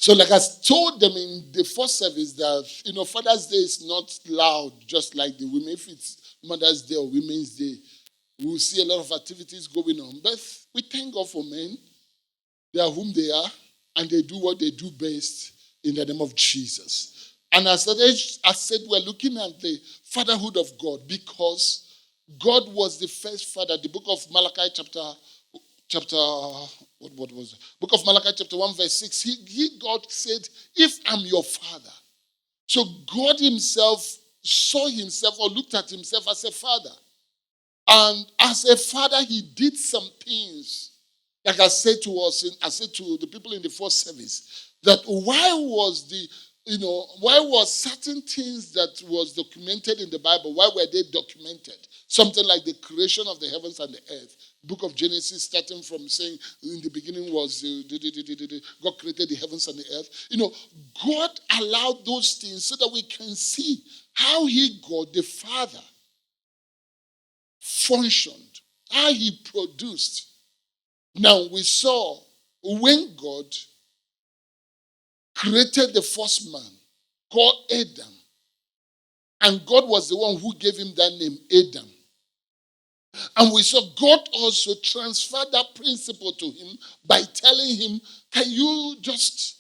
So like I told them in the first service that, Father's Day is not loud just like the women. If it's Mother's Day or Women's Day, we'll see a lot of activities going on. But we thank God for men. They are whom they are, and they do what they do best in the name of Jesus. And as I said, we're looking at the fatherhood of God because God was the first father. The book of Malachi what was it? Book of Malachi chapter 1 verse 6. God said, if I'm your father. So God himself saw himself or looked at himself as a father. And as a father, he did some things. Like I said to the people in the first service, that why was certain things that was documented in the Bible, why were they documented? Something like the creation of the heavens and the earth. Book of Genesis, starting from saying in the beginning was God created the heavens and the earth. God allowed those things so that we can see how God, the Father, functioned, how he produced. Now we saw when God created the first man called Adam, and God was the one who gave him that name, Adam. And we saw God also transfer that principle to him by telling him, can you just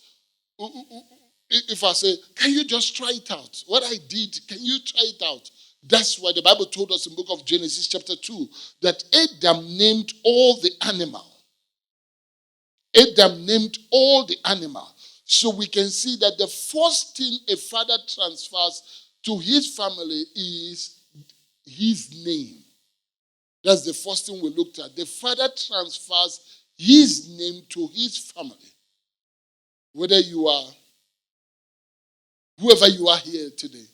try it out? What I did, can you try it out? That's why the Bible told us in the book of Genesis chapter 2 that Adam named all the animal. Adam named all the animal. So we can see that the first thing a father transfers to his family is his name. That's the first thing we looked at. The father transfers his name to his family. Whoever you are here today,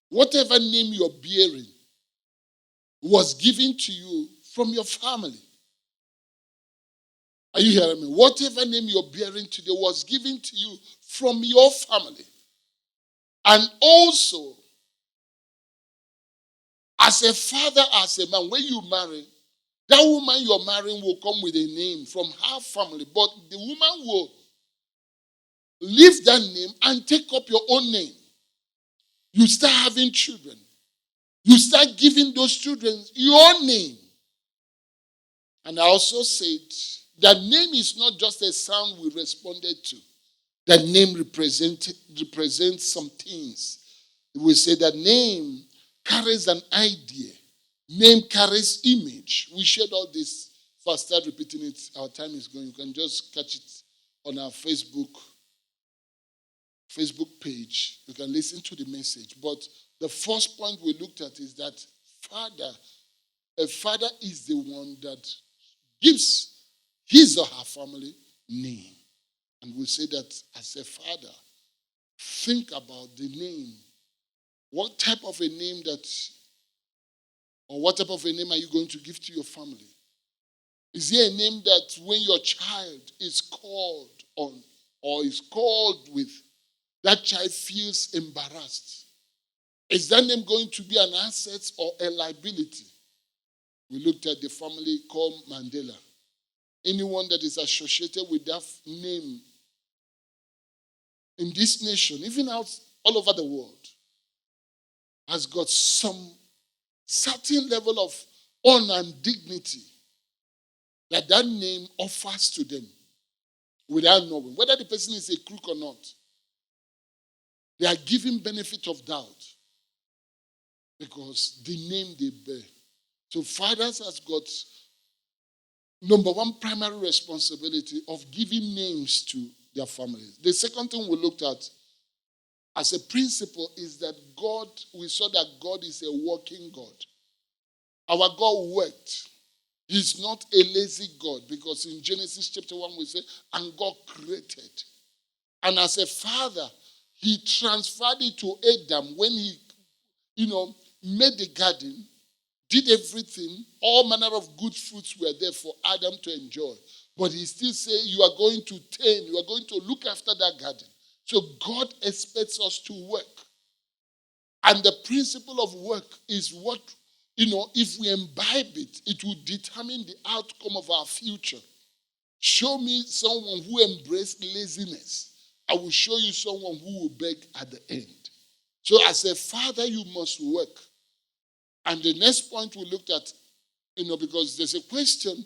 whatever name you're bearing was given to you from your family. Are you hearing me? Whatever name you're bearing today was given to you from your family. And also, as a father, as a man, when you marry, that woman you're marrying will come with a name from her family. But the woman will leave that name and take up your own name. You start having children. You start giving those children your name. And I also said that name is not just a sound we responded to. That name represents some things. We say that name carries an idea. Name carries image. We shared all this. If I start repeating it, our time is going. You can just catch it on our Facebook page. You can listen to the message. But the first point we looked at is that a father is the one that gives his or her family name. And we say that as a father, think about the name. What type of a name what type of a name are you going to give to your family? Is there a name that when your child is called on or is called with, that child feels embarrassed? Is that name going to be an asset or a liability? We looked at the family called Mandela. Anyone that is associated with that name in this nation, even all over the world, has got some certain level of honor and dignity that name offers to them without knowing. Whether the person is a crook or not, they are given benefit of doubt because the name they bear. So fathers has got number one primary responsibility of giving names to their families. The second thing we looked at as a principle is that we saw that God is a working God. Our God worked. He's not a lazy God, because in Genesis chapter 1 we say, and God created. And as a father, he transferred it to Adam when he, made the garden, did everything. All manner of good fruits were there for Adam to enjoy. But he still said, you are going to tend, you are going to look after that garden. So God expects us to work. And the principle of work is what, if we imbibe it, it will determine the outcome of our future. Show me someone who embraced laziness. I will show you someone who will beg at the end. So as a father, you must work. And the next point we looked at, because there's a question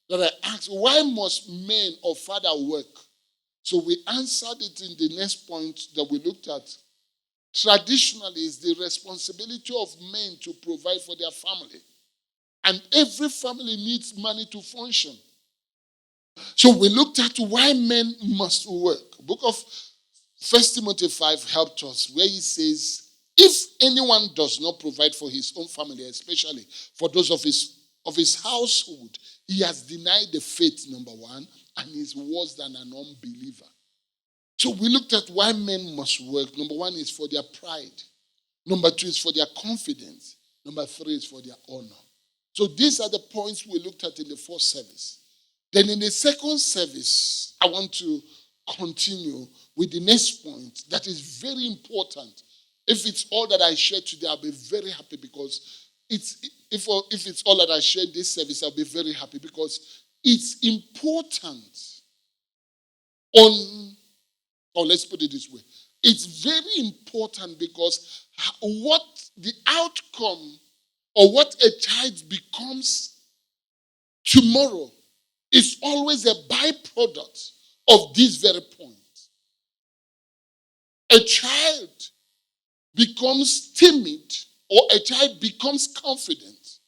that I asked, why must men or father work? So we answered it in the next point that we looked at. Traditionally, it's the responsibility of men to provide for their family. And every family needs money to function. So we looked at why men must work. Book of 1 Timothy 5 helped us, where he says, if anyone does not provide for his own family, especially for those of his household, he has denied the faith, number one, and is worse than an unbeliever. So we looked at why men must work. Number one is for their pride. Number two is for their confidence. Number three is for their honor. So these are the points we looked at in the first service. Then in the second service, I want to continue with the next point that is very important. If it's all that I share today, I'll be very happy, because if it's all that I share in this service, I'll be very happy, because it's important let's put it this way. It's very important, because what the outcome or what a child becomes tomorrow is always a byproduct of this very point. A child becomes timid, or a child becomes confident.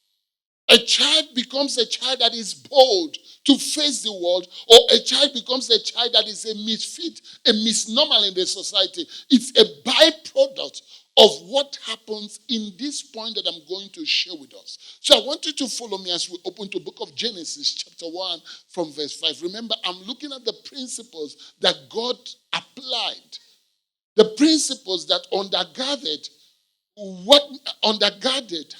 A child becomes a child that is bold to face the world, or a child becomes a child that is a misfit, a misnormal in the society. It's a byproduct of what happens in this point that I'm going to share with us. So I want you to follow me as we open to the book of Genesis chapter 1 from verse 5. Remember, I'm looking at the principles that God applied. The principles that undergirded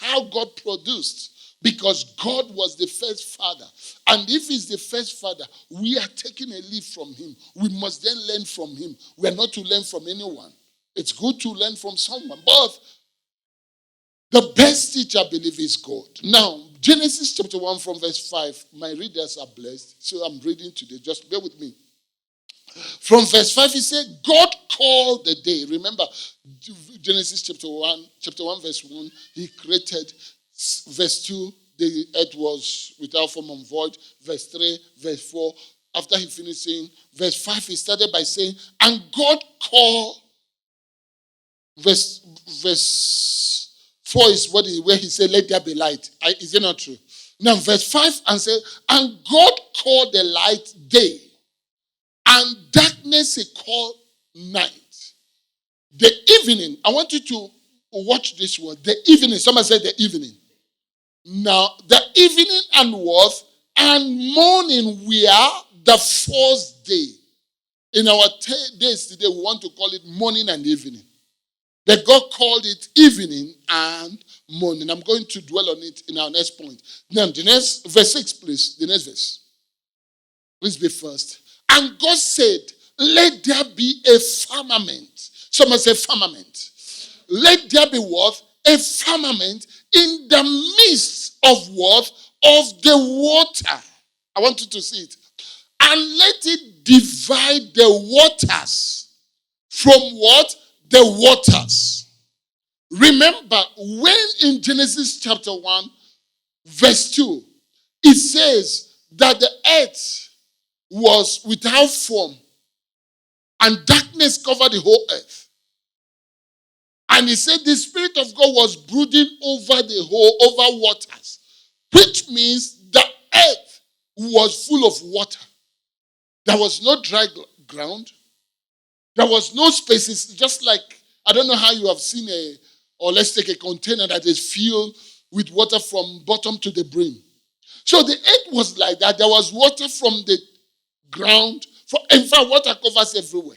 how God produced. Because God was the first father. And if he's the first father, we are taking a leaf from him. We must then learn from him. We are not to learn from anyone. It's good to learn from someone. But the best teacher, I believe, is God. Now, Genesis chapter 1 from verse 5. My readers are blessed. So I'm reading today. Just bear with me. From verse 5, he said, God called the day. Remember, Genesis chapter 1 verse 1, he created. Verse 2, the earth was without form and void. Verse 3, verse 4, after he finished saying, verse 5, he started by saying, and God called. Verse 4 is where he said, let there be light. Is it not true? Now, verse 5 and said, and God called the light day, and darkness he called night. The evening, I want you to watch this word. The evening, somebody said the evening. Now, the evening and was and morning were the fourth day. In our days today, we want to call it morning and evening. But God called it evening and morning. I'm going to dwell on it in our next point. Now, the next, verse 6, please. The next verse. Please be first. And God said, let there be a firmament. Someone say firmament. Let there be what? A firmament in the midst of what? Of the water. I want you to see it. And let it divide the waters from what? The waters. Remember, when in Genesis chapter 1, verse 2, it says that the earth was without form and darkness covered the whole earth. And he said the Spirit of God was brooding over waters, which means the earth was full of water. There was no dry ground. There was no spaces, just like, I don't know how you have seen let's take a container that is filled with water from bottom to the brim. So the earth was like that. There was water from the ground. In fact, water covers everywhere.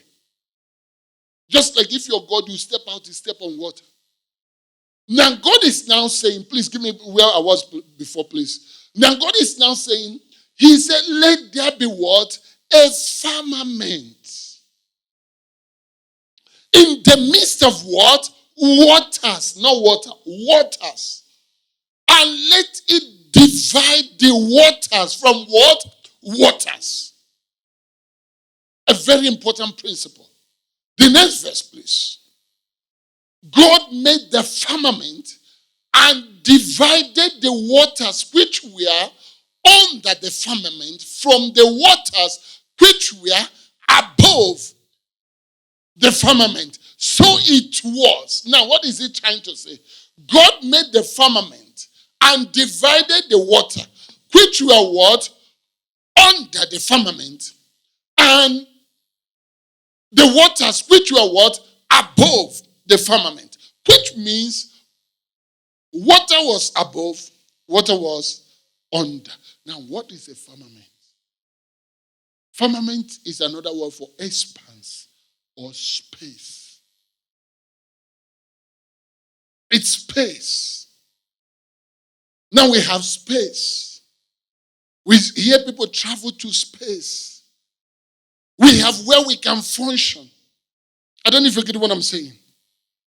Just like if you're God, you step out, you step on water. Now God is now saying, please give me where I was before, please. Now God is now saying, he said, let there be what? A firmament. In the midst of what? Waters. Not water. Waters. And let it divide the waters from what? Waters. A very important principle. The next verse, please. God made the firmament and divided the waters which were under the firmament from the waters which were above the firmament. So it was. Now, what is he trying to say? God made the firmament and divided the water which were what? Under the firmament, and the waters which were what? Above the firmament. Which means water was above, water was under. Now, what is a firmament? Firmament is another word for expanse or space. It's space. Now we have space. We hear people travel to space. We have where we can function. I don't know if you get what I'm saying.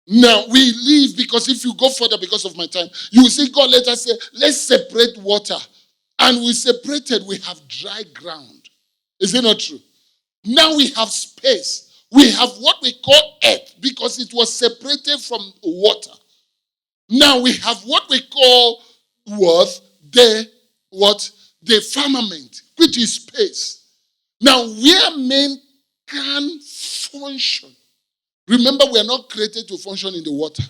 Now, we leave because if you go further because of my time, you will see God let us say, let's separate water. And we separated, we have dry ground. Is it not true? Now we have space. We have what we call earth because it was separated from water. Now we have what we call the firmament, which is space. Now where men can function. Remember, we are not created to function in the water.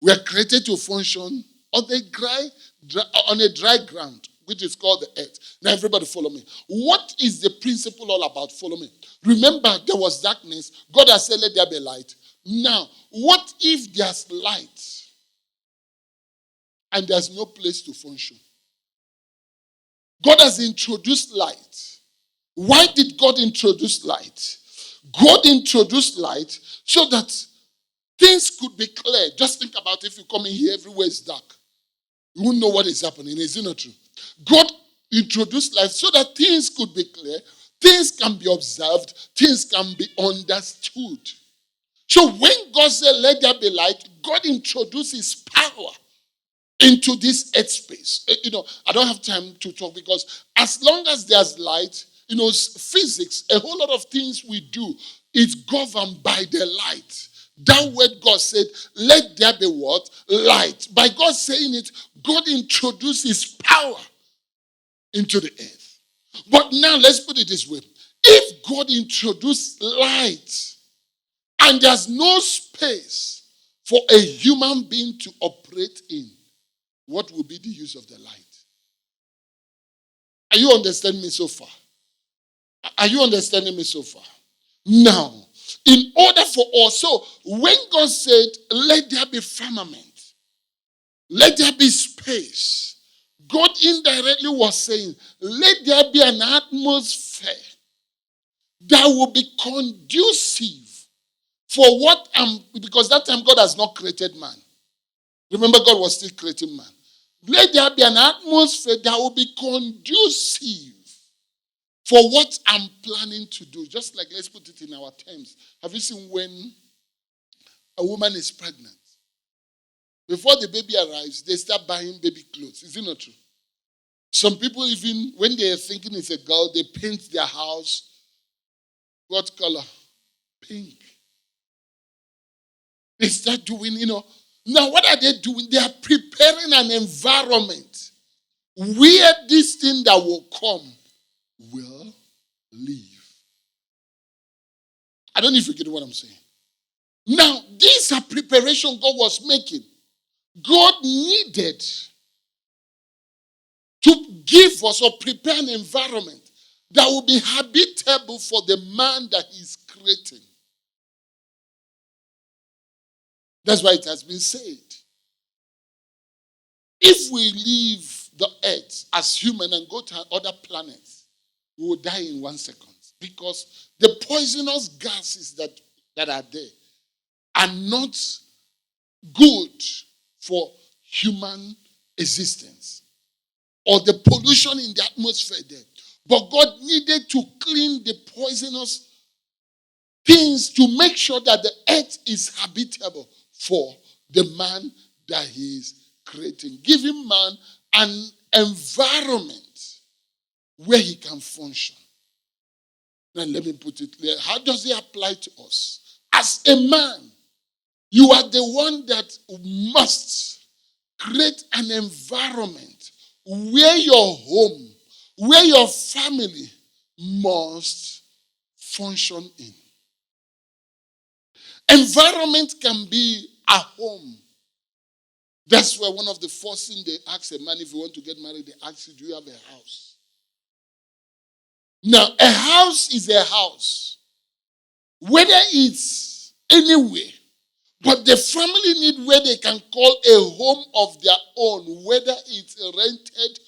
We are created to function on a dry ground, which is called the earth. Now, everybody follow me. What is the principle all about? Follow me. Remember, there was darkness. God has said, let there be light. Now, what if there's light and there's no place to function? God has introduced light. Why did God introduce light? God introduced light so that things could be clear. Just think about if you come in here, everywhere is dark. You won't know what is happening. Is it not true? God introduced light so that things could be clear, things can be observed, things can be understood. So when God said, let there be light, God introduced his power into this earth space. I don't have time to talk because as long as there's light, physics, a whole lot of things we do is governed by the light. That word God said, let there be what? Light. By God saying it, God introduced his power into the earth. But now let's put it this way. If God introduced light and there's no space for a human being to operate in, what will be the use of the light? Are you understanding me so far? Are you understanding me so far? Now, in order for us, so when God said, let there be firmament, let there be space, God indirectly was saying, let there be an atmosphere that will be conducive for because that time God has not created man. Remember, God was still creating man. Let there be an atmosphere that will be conducive for what I'm planning to do. Just like, let's put it in our terms. Have you seen when a woman is pregnant? Before the baby arrives, they start buying baby clothes. Is it not true? Some people even, when they are thinking it's a girl, they paint their house. What color? Pink. They start doing, Now, what are they doing? They are preparing an environment where this thing that will come will live. I don't know if you get what I'm saying. Now, these are preparation God was making. God needed to give us or prepare an environment that will be habitable for the man that he's creating. That's why it has been said. If we live the earth as human and go to other planets, we will die in 1 second. Because the poisonous gases that are there are not good for human existence, or the pollution in the atmosphere there. But God needed to clean the poisonous things to make sure that the earth is habitable for the man that he is creating. Giving man an environment where he can function. Now let me put it clear. How does it apply to us? As a man, you are the one that must create an environment where your home, where your family must function in. Environment can be a home. That's why one of the first things they ask a man if you want to get married, they ask you, do you have a house? Now, a house is a house. Whether it's anywhere, but the family need where they can call a home of their own, whether it's rented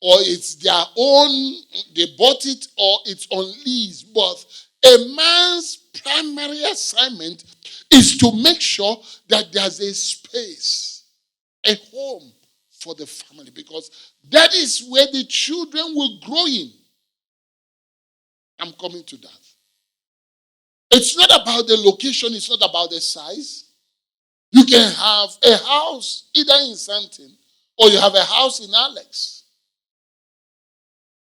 or it's their own, they bought it, or it's on lease. But a man's primary assignment is to make sure that there's a space, a home for the family, because that is where the children will grow in. I'm coming to that. It's not about the location, it's not about the size. You can have a house either in Santin or you have a house in Alex.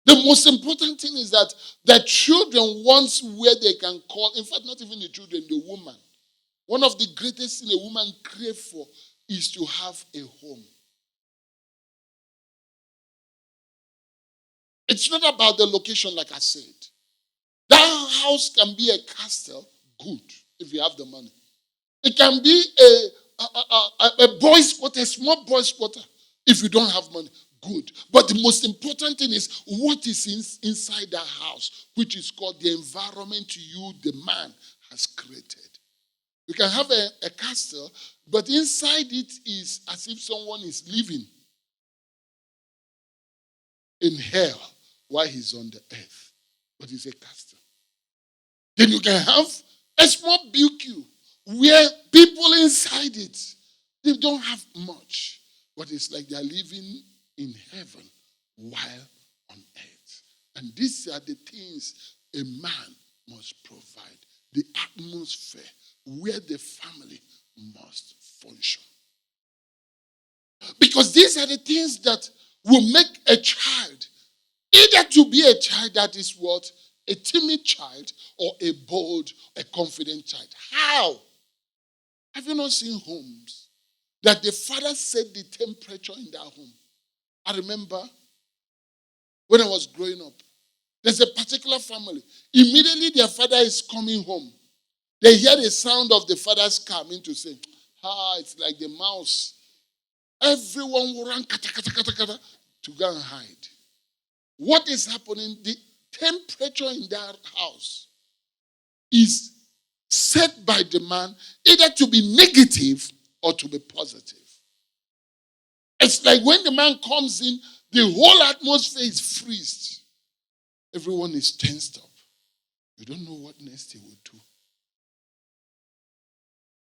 The most important thing is that the children want where they can call, in fact, not even the children, the woman. One of the greatest things a woman craves for is to have a home. It's not about the location, like I said. That house can be a castle, good, if you have the money. It can be a boys' quarter, a small boys' quarter, if you don't have money, good. But the most important thing is what is inside that house, which is called the environment you, the man, has created. You can have a castle, but inside it is as if someone is living in hell while he's on the earth. But it's a castle. Then you can have a small BQ where people inside it, they don't have much. But it's like they're living in heaven while on earth. And these are the things a man must provide. The atmosphere where the family must function. Because these are the things that will make a child either to be a child that is what? A timid child, or a bold, a confident child. How? Have you not seen homes that the father set the temperature in their home? I remember when I was growing up, there's a particular family. Immediately their father is coming home. They hear the sound of the father's car coming to say, it's like the mouse. Everyone will run kata, kata, kata, kata, to go and hide. What is happening? The temperature in that house is set by the man either to be negative or to be positive. It's like when the man comes in, the whole atmosphere is freezed. Everyone is tensed up. You don't know what next he will do.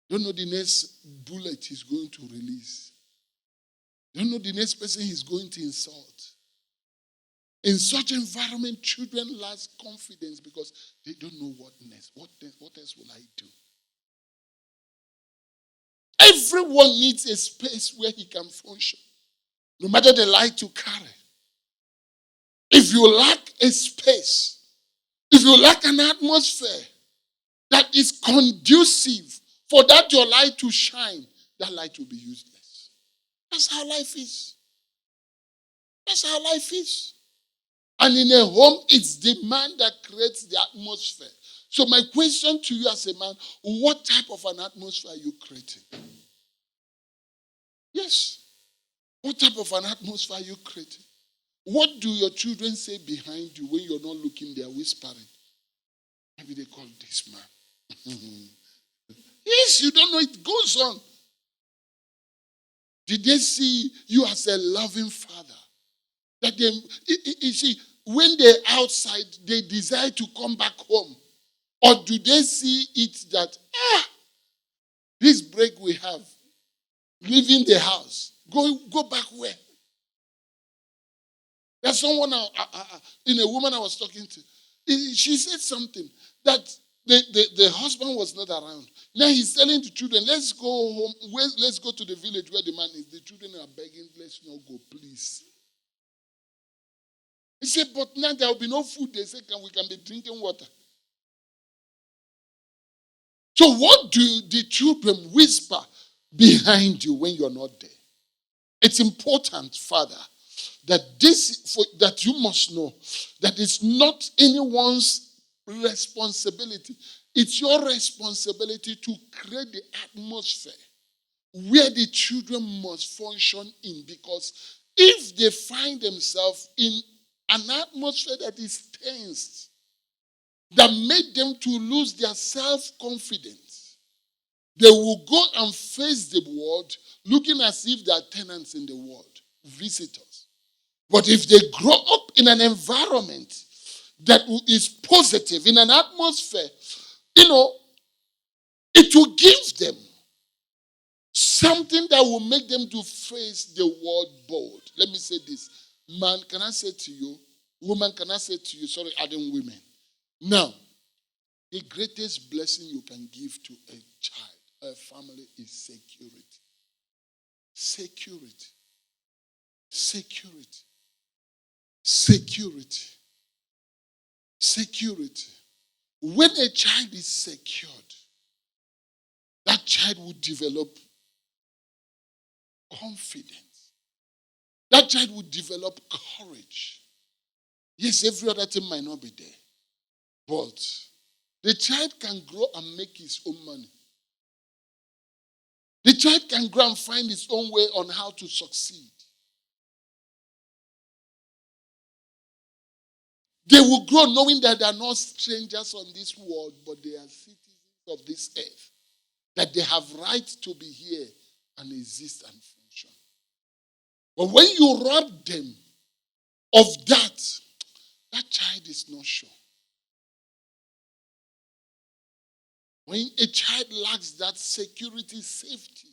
You don't know the next bullet he's going to release. You don't know the next person he's going to insult. In such environment, children lack confidence because they don't know what next. What else will I do? Everyone needs a space where he can function, no matter the light you carry. If you lack a space, if you lack an atmosphere that is conducive for that your light to shine, that light will be useless. That's how life is. That's how life is. And in a home, it's the man that creates the atmosphere. So my question to you as a man, what type of an atmosphere are you creating? Yes. What type of an atmosphere are you creating? What do your children say behind you when you're not looking, they're whispering? Maybe they call this man. Yes, you don't know, it goes on. Did they see you as a loving father? That they, you see, when they're outside, they desire to come back home. Or do they see it that, this break we have, leaving the house, go back where? There's someone, in a woman I was talking to, she said something that the husband was not around. Now he's telling the children, let's go home, let's go to the village where the man is. The children are begging, let's not go, please. He said, but now there will be no food. They say, we can be drinking water. So what do the children whisper behind you when you're not there? It's important, Father, that that you must know that it's not anyone's responsibility. It's your responsibility to create the atmosphere where the children must function in. Because if they find themselves in an atmosphere that is tensed, that made them to lose their self-confidence, they will go and face the world looking as if they are tenants in the world, visitors. But if they grow up in an environment that is positive, in an atmosphere, it will give them something that will make them to face the world bold. Let me say this. Man, can I say to you, woman, can I say to you, sorry, adding women. Now, the greatest blessing you can give to a child, a family, is security. Security. Security. Security. Security. When a child is secured, that child will develop confidence. That child will develop courage. Yes, every other thing might not be there. But the child can grow and make his own money. The child can grow and find his own way on how to succeed. They will grow knowing that they are not strangers on this world, but they are citizens of this earth. That they have right to be here and exist and function. But when you rob them of that, that child is not sure. When a child lacks that security, safety,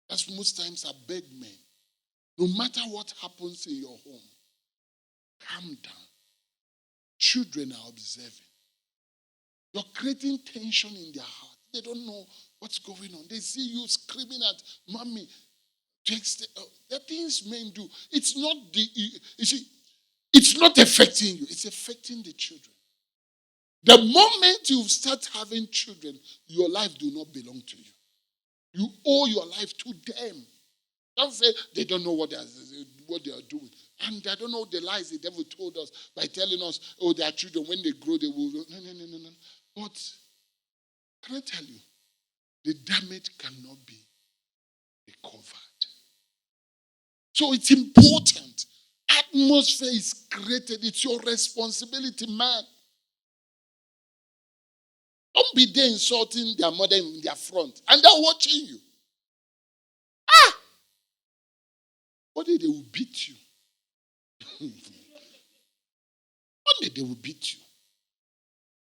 that's most times I beg men. No matter what happens in your home, calm down. Children are observing. You're creating tension in their heart. They don't know what's going on. They see you screaming at mommy. The things men do. It's not it's not affecting you. It's affecting the children. The moment you start having children, your life do not belong to you. You owe your life to them. Don't say they don't know what they are doing. And I don't know the lies the devil told us by telling us, oh, their children, when they grow, they will. No. But can I tell you, the damage cannot be recovered. So it's important. Atmosphere is created. It's your responsibility, man. Don't be there insulting their mother in their front. And they're watching you. One day they will beat you. One day they will beat you.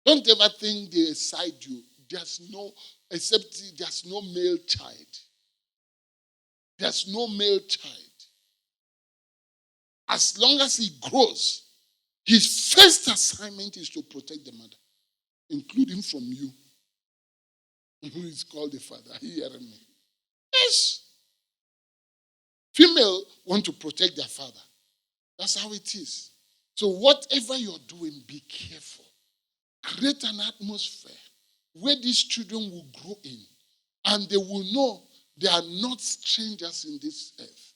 Don't ever think they side you. There's no male child. There's no male child. As long as he grows, his first assignment is to protect the mother, including from you, who is called the father. Are you hearing me? Yes. Female want to protect their father. That's how it is. So whatever you're doing, be careful. Create an atmosphere where these children will grow in, and they will know they are not strangers in this earth.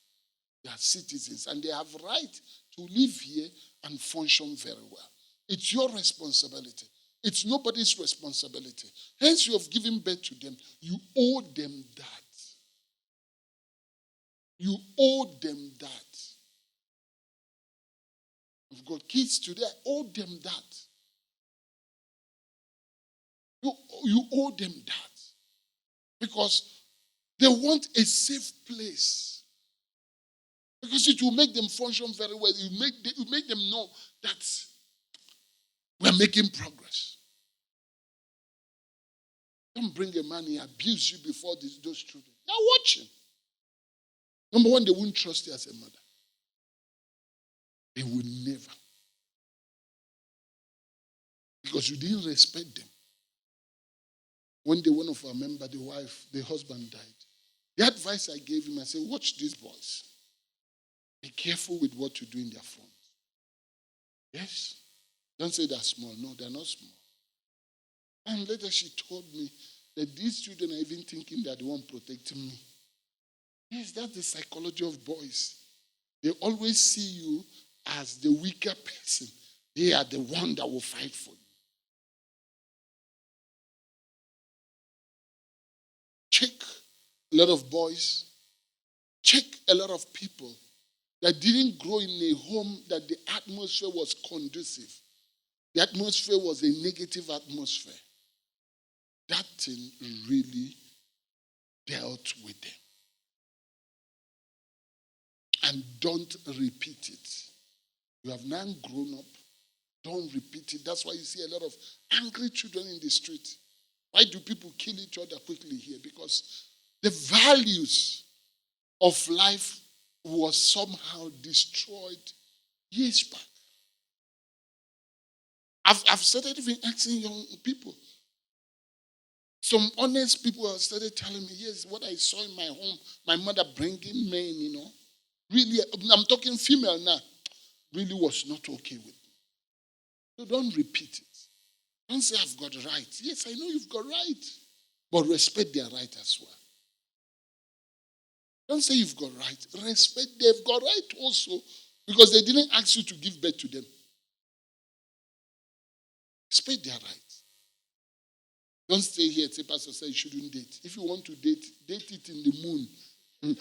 They are citizens, and they have right to live here and function very well. It's your responsibility. It's nobody's responsibility. Hence, you have given birth to them. You owe them that. You owe them that. You've got kids today, I owe them that. You owe them that. Because they want a safe place. Because it will make them function very well. It will make them know that we're making progress. Don't bring a man, he abuse you before those children. They're watching. Number one, they won't trust you as a mother. They will never. Because you didn't respect them. One day, one of our members, the husband died. The advice I gave him, I said, watch these boys. Be careful with what you do in their phones. Yes. Don't say they're small. No, they're not small. And later she told me that these children are even thinking that they won't protect me. Yes, that's the psychology of boys. They always see you as the weaker person. They are the one that will fight for you. Check a lot of boys. Check a lot of people that didn't grow in a home that the atmosphere was conducive. The atmosphere was a negative atmosphere. That thing really dealt with them. And don't repeat it. You have now grown up. Don't repeat it. That's why you see a lot of angry children in the street. Why do people kill each other quickly here? Because the values of life was somehow destroyed years back. I've started even asking young people. Some honest people have started telling me, yes, what I saw in my home, my mother bringing men, really, I'm talking female now, really was not okay with me. So don't repeat it. Don't say I've got right. Yes, I know you've got right. But respect their right as well. Don't say you've got right. Respect they've got right also. Because they didn't ask you to give birth to them. Respect their right. Don't stay here and say, Pastor said you shouldn't date. If you want to date it in the moon.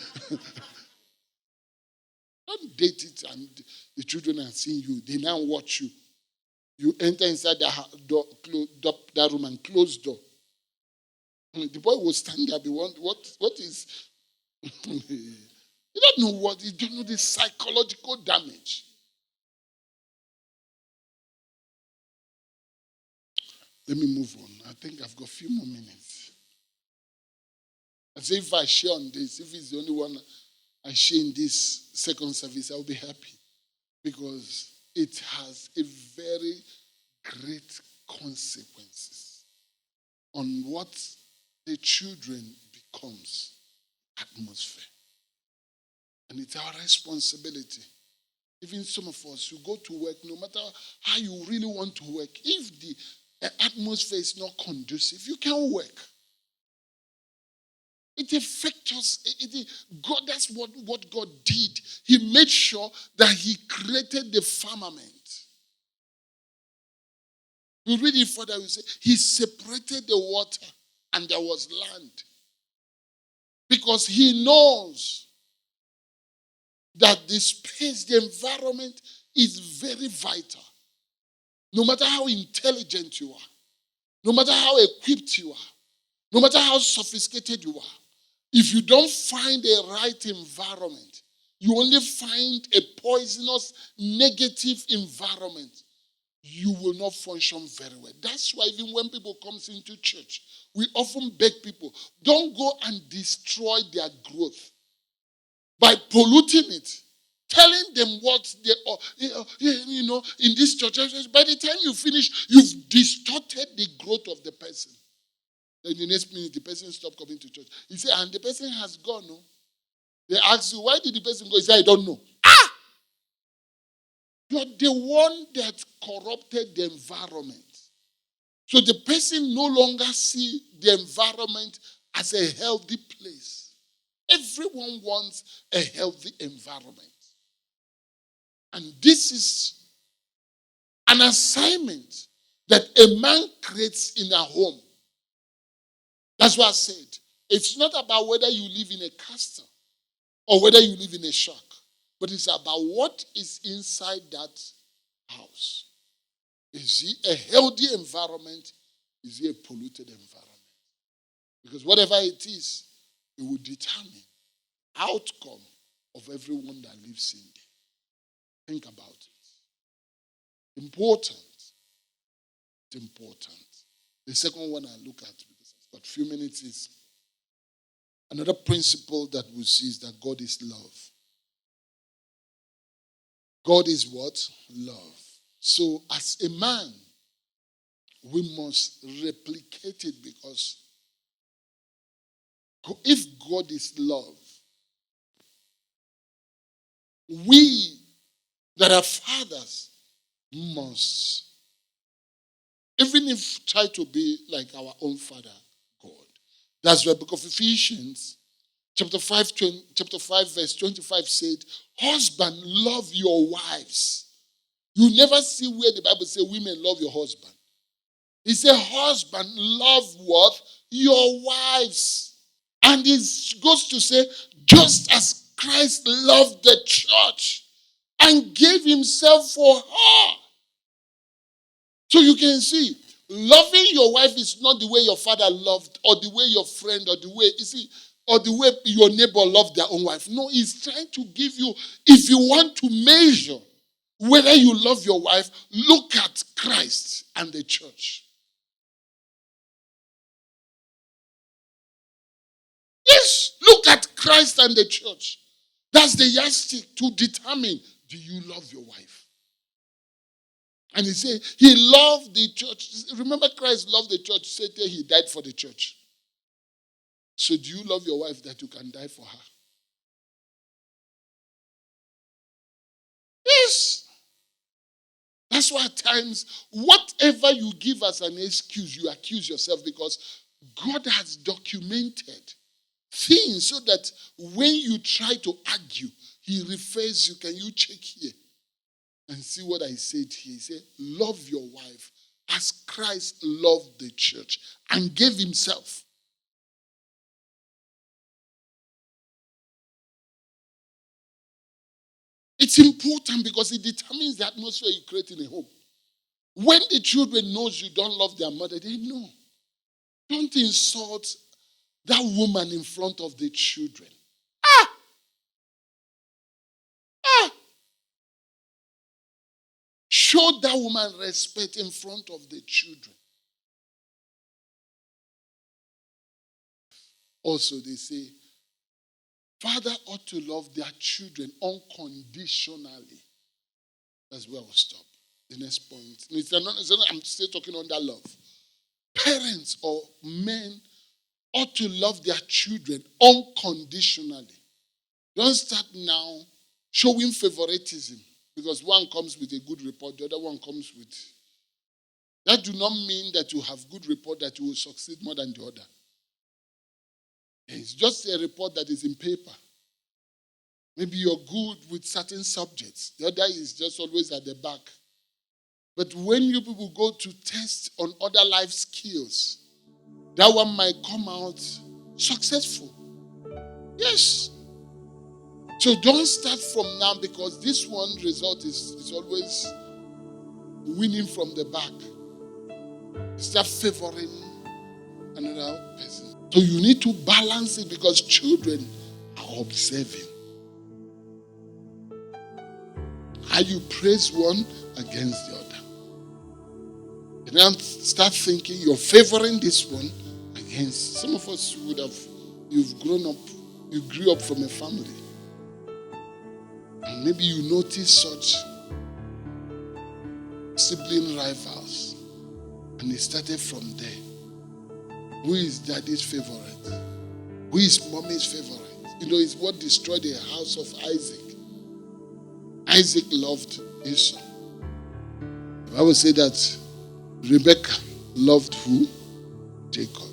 Don't date it and the children are seeing you. They now watch you. You enter inside that room and close door. The boy will stand there. Be wondering, what is? You don't know what. You don't know the psychological damage. Let me move on. I think I've got a few more minutes. I say if I share on this, if it's the only one I share in this second service, I'll be happy. Because it has a very great consequences on what the children becomes atmosphere. And it's our responsibility. Even some of us, you go to work, no matter how you really want to work, if the atmosphere is not conducive, you can't work. It affects us. God, that's what God did. He made sure that he created the firmament. We read it further, we say, he separated the water and there was land. Because he knows that the space, the environment is very vital. No matter how intelligent you are, no matter how equipped you are, no matter how sophisticated you are, if you don't find a right environment, you only find a poisonous, negative environment, you will not function very well. That's why even when people come into church, we often beg people, don't go and destroy their growth by polluting it, telling them what they are, in this church. By the time you finish, you've distorted the growth of the person. Then the next minute, the person stopped coming to church. He said, and the person has gone, no? They ask you, why did the person go? He said, I don't know. You're the one that corrupted the environment. So the person no longer see the environment as a healthy place. Everyone wants a healthy environment. And this is an assignment that a man creates in a home. That's what I said. It's not about whether you live in a castle or whether you live in a shack, but it's about what is inside that house. Is it a healthy environment? Is it a polluted environment? Because whatever it is, it will determine outcome of everyone that lives in there. Think about it. Important. It's important. The second one I look at, because I've got a few minutes, is another principle that we see is that God is love. God is what? Love. So as a man, we must replicate it, because if God is love, we that are fathers must, even if try to be like our own father, God. That's why the book of Ephesians, chapter 5, verse 25 said, husband, love your wives. You never see where the Bible says women love your husband. It said, husband, love what? Your wives. And it goes to say, just as Christ loved the church and gave himself for her. So you can see, loving your wife is not the way your father loved, or the way your friend, or the way, you see, or the way your neighbor loved their own wife. No, he's trying to give you, if you want to measure whether you love your wife, look at Christ and the church. Yes, look at Christ and the church. That's the yardstick to determine, do you love your wife? And he said, he loved the church. Remember, Christ loved the church. Said that he died for the church. So do you love your wife that you can die for her? Yes. That's why at times, whatever you give as an excuse, you accuse yourself, because God has documented things so that when you try to argue, he refers you. Can you check here and see what I said here? He said, love your wife as Christ loved the church and gave himself. It's important because it determines the atmosphere you create in a home. When the children knows you don't love their mother, they know. Don't insult that woman in front of the children. Ah! Ah! Show that woman respect in front of the children. Also, they say, father ought to love their children unconditionally. That's where I'll stop. The next point. I'm still talking on that love. Parents or men ought to love their children unconditionally. Don't start now showing favoritism, because one comes with a good report, the other one comes with. That do not mean that you have good report that you will succeed more than the other. It's just a report that is in paper. Maybe you're good with certain subjects. The other is just always at the back. But when you people go to test on other life skills, that one might come out successful. Yes. So don't start from now, because this one result is always winning from the back. Start favoring another person. So you need to balance it, because children are observing. How you praise one against the other. And then start thinking you're favoring this one against. Some of us you've grown up, you grew up from a family. And maybe you notice such sibling rivals. And it started from there. Who is daddy's favorite? Who is mommy's favorite? You know, it's what destroyed the house of Isaac. Isaac loved Esau. The Bible said that Rebekah loved who? Jacob.